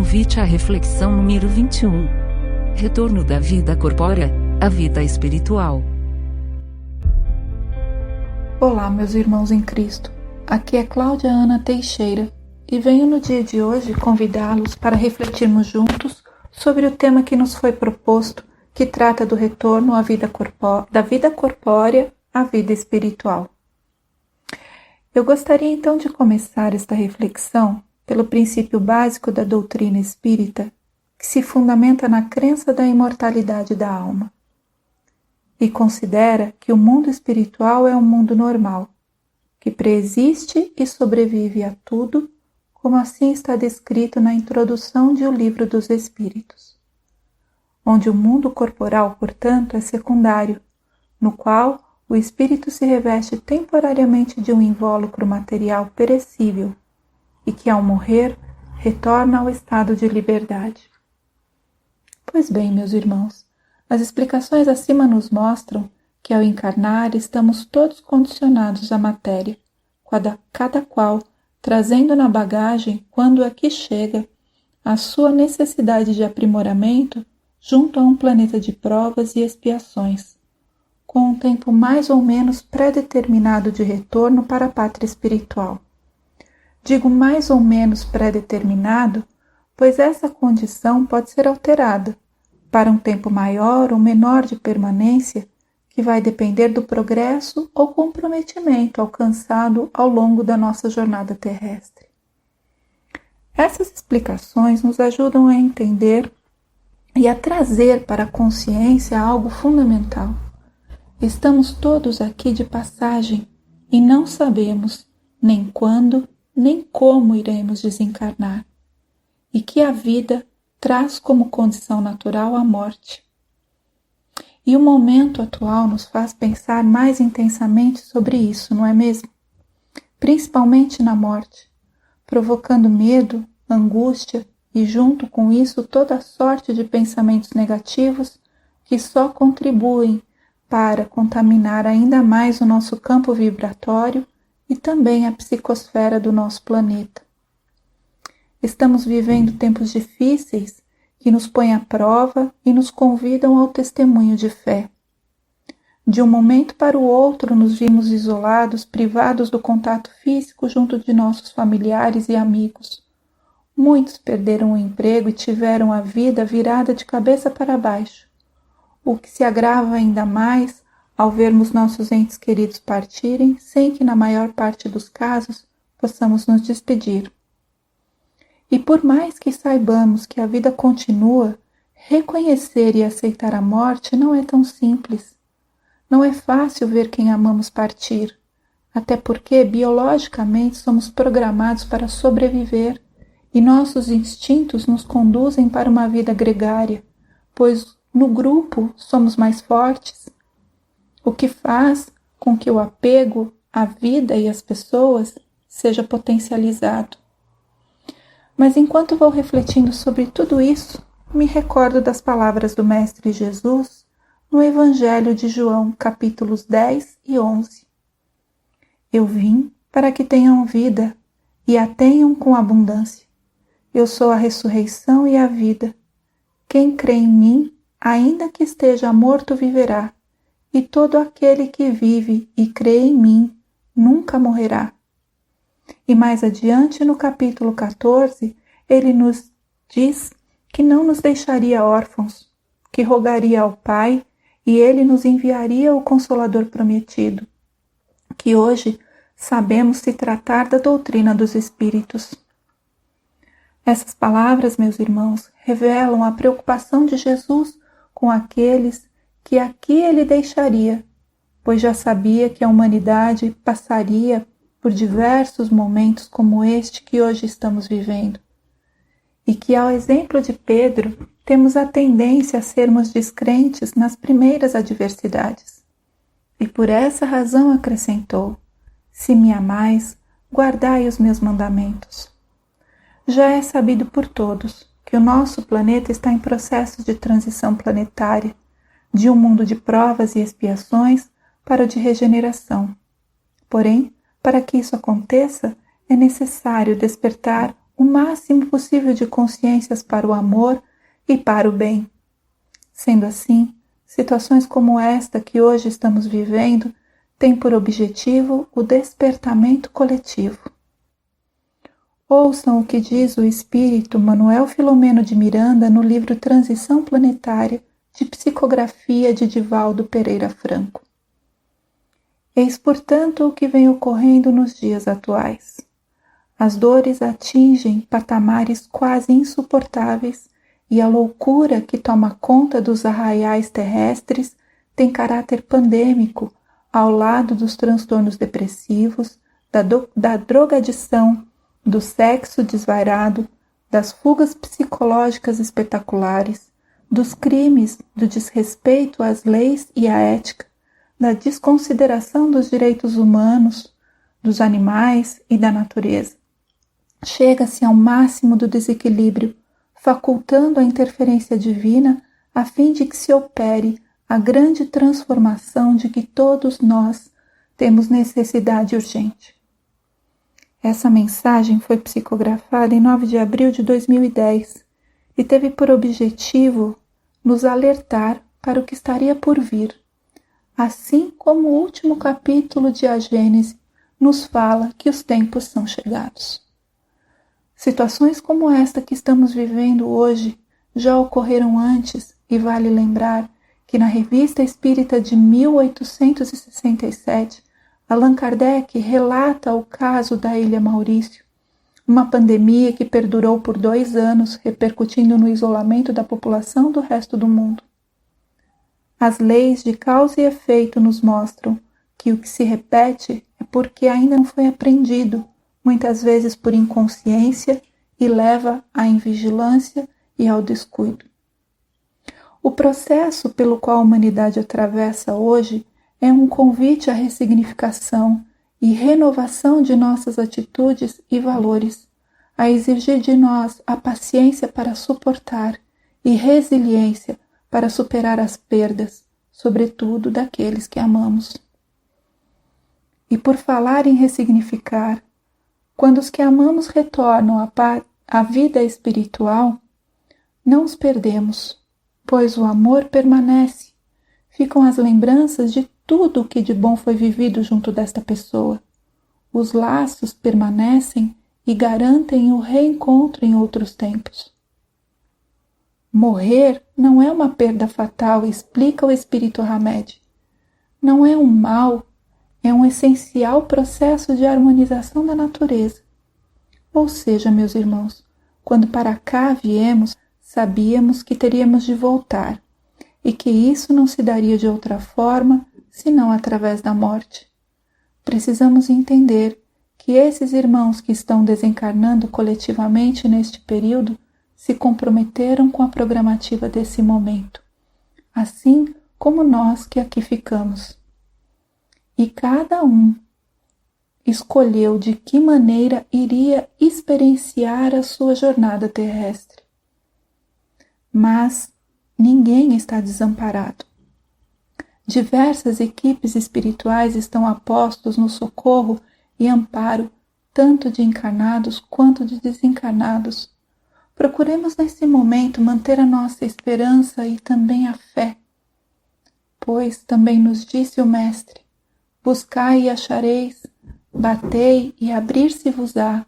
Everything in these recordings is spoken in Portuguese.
Convite à reflexão número 21. Retorno da vida corpórea, à vida espiritual. Olá, meus irmãos em Cristo. Aqui é Cláudia Ana Teixeira e venho no dia de hoje convidá-los para refletirmos juntos sobre o tema que nos foi proposto, que trata do retorno da vida corpórea à vida espiritual. Eu gostaria então de começar esta reflexão pelo princípio básico da doutrina espírita, que se fundamenta na crença da imortalidade da alma, e considera que o mundo espiritual é um mundo normal, que preexiste e sobrevive a tudo, como assim está descrito na introdução de O Livro dos Espíritos, onde o mundo corporal, portanto, é secundário, no qual o espírito se reveste temporariamente de um invólucro material perecível e que, ao morrer, retorna ao estado de liberdade. Pois bem, meus irmãos, as explicações acima nos mostram que, ao encarnar, estamos todos condicionados à matéria, cada qual trazendo na bagagem, quando aqui chega, a sua necessidade de aprimoramento junto a um planeta de provas e expiações, com um tempo mais ou menos pré-determinado de retorno para a pátria espiritual. Digo mais ou menos pré-determinado, pois essa condição pode ser alterada para um tempo maior ou menor de permanência, que vai depender do progresso ou comprometimento alcançado ao longo da nossa jornada terrestre. Essas explicações nos ajudam a entender e a trazer para a consciência algo fundamental. Estamos todos aqui de passagem e não sabemos nem quando, nem como iremos desencarnar, e que a vida traz como condição natural a morte. E o momento atual nos faz pensar mais intensamente sobre isso, não é mesmo? Principalmente na morte, provocando medo, angústia e, junto com isso, toda sorte de pensamentos negativos que só contribuem para contaminar ainda mais o nosso campo vibratório e também a psicosfera do nosso planeta. Estamos vivendo tempos difíceis que nos põem à prova e nos convidam ao testemunho de fé. De um momento para o outro nos vimos isolados, privados do contato físico junto de nossos familiares e amigos. Muitos perderam o emprego e tiveram a vida virada de cabeça para baixo, o que se agrava ainda mais ao vermos nossos entes queridos partirem sem que, na maior parte dos casos, possamos nos despedir. E por mais que saibamos que a vida continua, reconhecer e aceitar a morte não é tão simples. Não é fácil ver quem amamos partir, até porque biologicamente somos programados para sobreviver e nossos instintos nos conduzem para uma vida gregária, pois no grupo somos mais fortes, o que faz com que o apego à vida e às pessoas seja potencializado. Mas enquanto vou refletindo sobre tudo isso, me recordo das palavras do Mestre Jesus no Evangelho de João, capítulos 10 e 11. Eu vim para que tenham vida e a tenham com abundância. Eu sou a ressurreição e a vida. Quem crê em mim, ainda que esteja morto, viverá, e todo aquele que vive e crê em mim nunca morrerá. E mais adiante, no capítulo 14, ele nos diz que não nos deixaria órfãos, que rogaria ao Pai e ele nos enviaria o Consolador prometido, que hoje sabemos se tratar da doutrina dos Espíritos. Essas palavras, meus irmãos, revelam a preocupação de Jesus com aqueles que aqui ele deixaria, pois já sabia que a humanidade passaria por diversos momentos como este que hoje estamos vivendo, e que, ao exemplo de Pedro, temos a tendência a sermos descrentes nas primeiras adversidades. E por essa razão acrescentou: se me amais, guardai os meus mandamentos. Já é sabido por todos que o nosso planeta está em processo de transição planetária, de um mundo de provas e expiações para o de regeneração. Porém, para que isso aconteça, é necessário despertar o máximo possível de consciências para o amor e para o bem. Sendo assim, situações como esta que hoje estamos vivendo têm por objetivo o despertamento coletivo. Ouçam o que diz o espírito Manuel Filomeno de Miranda no livro Transição Planetária, de psicografia de Divaldo Pereira Franco. Eis, portanto, o que vem ocorrendo nos dias atuais. As dores atingem patamares quase insuportáveis e a loucura que toma conta dos arraiais terrestres tem caráter pandêmico ao lado dos transtornos depressivos, da drogadição, do sexo desvairado, das fugas psicológicas espetaculares, dos crimes, do desrespeito às leis e à ética, da desconsideração dos direitos humanos, dos animais e da natureza. Chega-se ao máximo do desequilíbrio, facultando a interferência divina a fim de que se opere a grande transformação de que todos nós temos necessidade urgente. Essa mensagem foi psicografada em 9 de abril de 2010 e teve por objetivo nos alertar para o que estaria por vir, assim como o último capítulo de A Gênese nos fala que os tempos são chegados. Situações como esta que estamos vivendo hoje já ocorreram antes e vale lembrar que na Revista Espírita de 1867, Allan Kardec relata o caso da Ilha Maurício, uma pandemia que perdurou por 2 anos, repercutindo no isolamento da população do resto do mundo. As leis de causa e efeito nos mostram que o que se repete é porque ainda não foi aprendido, muitas vezes por inconsciência, e leva à invigilância e ao descuido. O processo pelo qual a humanidade atravessa hoje é um convite à ressignificação e renovação de nossas atitudes e valores, a exigir de nós a paciência para suportar e resiliência para superar as perdas, sobretudo daqueles que amamos. E por falar em ressignificar, quando os que amamos retornam à vida espiritual, não os perdemos, pois o amor permanece. Ficam as lembranças de tudo o que de bom foi vivido junto desta pessoa. Os laços permanecem e garantem o reencontro em outros tempos. Morrer não é uma perda fatal, explica o espírito Hamed. Não é um mal, é um essencial processo de harmonização da natureza. Ou seja, meus irmãos, quando para cá viemos, sabíamos que teríamos de voltar e que isso não se daria de outra forma senão através da morte. Precisamos entender que esses irmãos que estão desencarnando coletivamente neste período se comprometeram com a programativa desse momento, assim como nós que aqui ficamos. E cada um escolheu de que maneira iria experienciar a sua jornada terrestre. Mas ninguém está desamparado. Diversas equipes espirituais estão a postos no socorro e amparo tanto de encarnados quanto de desencarnados. Procuremos nesse momento manter a nossa esperança e também a fé, pois também nos disse o Mestre: buscai e achareis, batei e abrir-se-vos-á,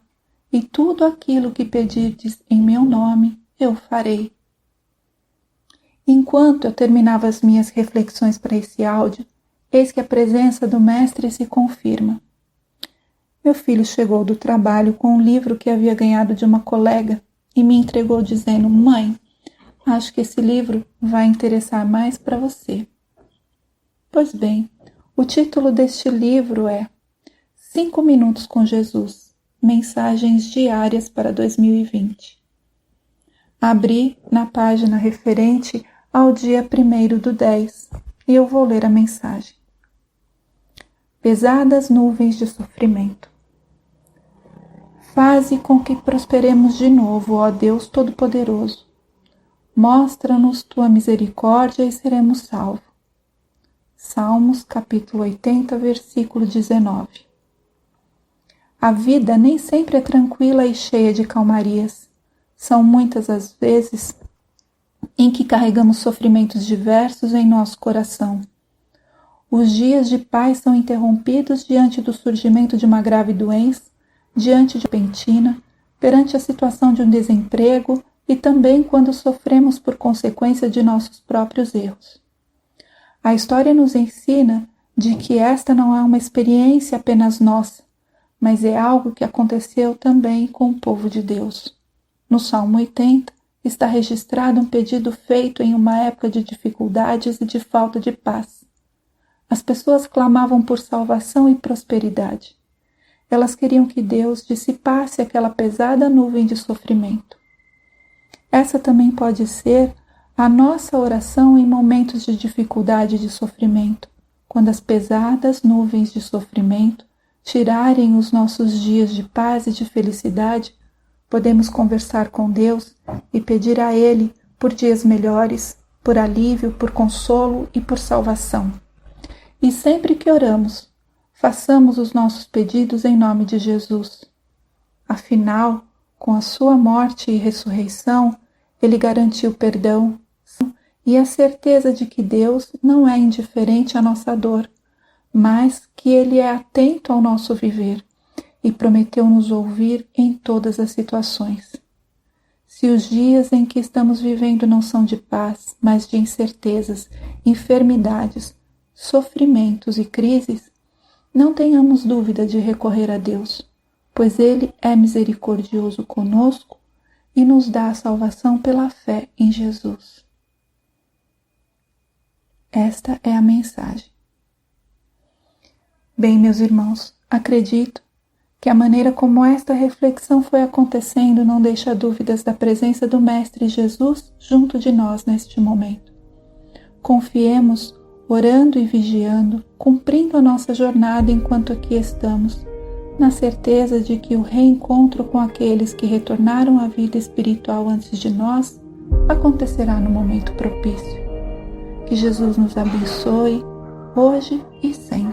e tudo aquilo que pedirdes em meu nome eu farei. Enquanto eu terminava as minhas reflexões para esse áudio, eis que a presença do Mestre se confirma. Meu filho chegou do trabalho com um livro que havia ganhado de uma colega e me entregou dizendo: mãe, acho que esse livro vai interessar mais para você. Pois bem, o título deste livro é 5 Minutos com Jesus, Mensagens Diárias para 2020. Abri na página referente ao dia 1º/10 e eu vou ler a mensagem. Pesadas nuvens de sofrimento. Faze com que prosperemos de novo, ó Deus Todo-Poderoso. Mostra-nos tua misericórdia e seremos salvos. Salmos, capítulo 80, versículo 19. A vida nem sempre é tranquila e cheia de calmarias. São muitas as vezes em que carregamos sofrimentos diversos em nosso coração. Os dias de paz são interrompidos diante do surgimento de uma grave doença, diante de uma repentina, perante a situação de um desemprego e também quando sofremos por consequência de nossos próprios erros. A história nos ensina de que esta não é uma experiência apenas nossa, mas é algo que aconteceu também com o povo de Deus. No Salmo 80 está registrado um pedido feito em uma época de dificuldades e de falta de paz. As pessoas clamavam por salvação e prosperidade. Elas queriam que Deus dissipasse aquela pesada nuvem de sofrimento. Essa também pode ser a nossa oração em momentos de dificuldade e de sofrimento, quando as pesadas nuvens de sofrimento tirarem os nossos dias de paz e de felicidade, podemos conversar com Deus e pedir a Ele por dias melhores, por alívio, por consolo e por salvação. E sempre que oramos, façamos os nossos pedidos em nome de Jesus. Afinal, com a sua morte e ressurreição, Ele garantiu perdão e a certeza de que Deus não é indiferente à nossa dor, mas que Ele é atento ao nosso viver e prometeu nos ouvir em todas as situações. Se os dias em que estamos vivendo não são de paz, mas de incertezas, enfermidades, sofrimentos e crises, não tenhamos dúvida de recorrer a Deus, pois Ele é misericordioso conosco e nos dá a salvação pela fé em Jesus. Esta é a mensagem. Bem, meus irmãos, acredito que a maneira como esta reflexão foi acontecendo não deixa dúvidas da presença do Mestre Jesus junto de nós neste momento. Confiemos, orando e vigiando, cumprindo a nossa jornada enquanto aqui estamos, na certeza de que o reencontro com aqueles que retornaram à vida espiritual antes de nós acontecerá no momento propício. Que Jesus nos abençoe, hoje e sempre.